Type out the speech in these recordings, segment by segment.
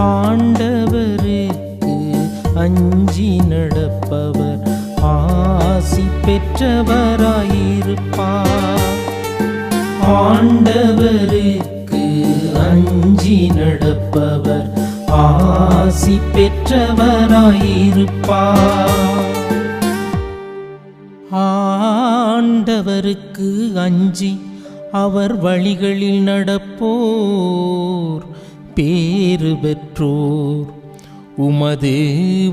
ஆண்டவருக்கு அஞ்சி நடப்பவர் ஆசி பெற்றவராயிருப்பார். ஆண்டவருக்கு அஞ்சி நடப்பவர் ஆசி பெற்றவராயிருப்பார். ஆண்டவருக்கு அஞ்சி அவர் வழிகளில் நடப்போர் பேறு பெற்றோர். உமது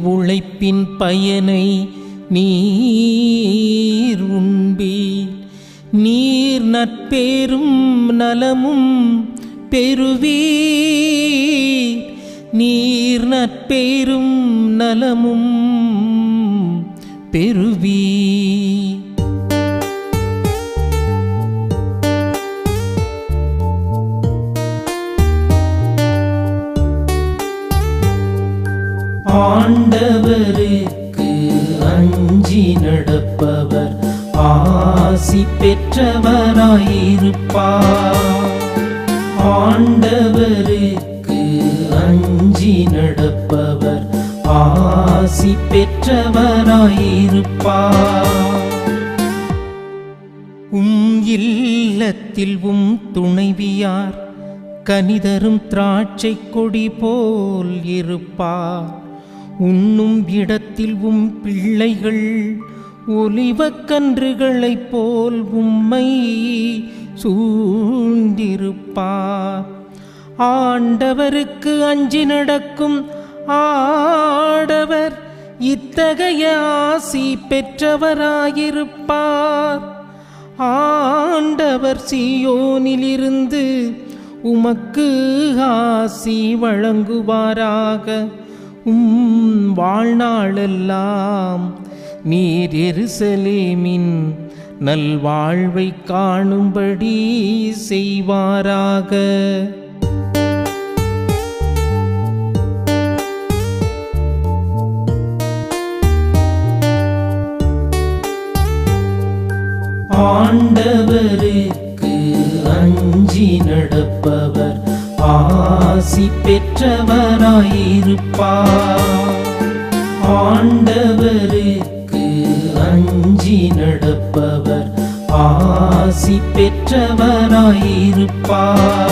உழைப்பின் பயனை நீர் உண்பீர். நீர் நற்பேரும் நலமும் பெறுவீர். நீர் நற்பேரும் நலமும் பெறுவீர். ஆண்டவருக்கு அஞ்சி நடப்பவர் ஆசி பெற்றவராயிருப்பார். ஆண்டவருக்கு அஞ்சி நடப்பவர் ஆசி பெற்றவராயிருப்பார். இல்லத்தில் துணைவியார் கனிதரும் திராட்சை கொடி போல் இருப்பார். உண்ணும் இடத்தில் பிள்ளைகள் ஒலிவக்கன்றுகளைப் போல் உம்மை சூழ்ந்திருப்பார். ஆண்டவருக்கு அஞ்சி நடக்கும் ஆடவர் இத்தகைய ஆசி பெற்றவராயிருப்பார். ஆண்டவர் சீயோனிலிருந்து உமக்கு ஆசி வழங்குவாராக. வாழ்நாளெல்லாம் நீர் எருசலேமின் நல்வாழ்வை காணும்படி செய்வாராக. ஆண்டவருக்கு அஞ்சி நடப்பவர் ஆசி பெற்றவராயிருப்பார். ஆண்டவருக்கு அஞ்சி நடப்பவர் ஆசி பெற்றவராயிருப்பார்.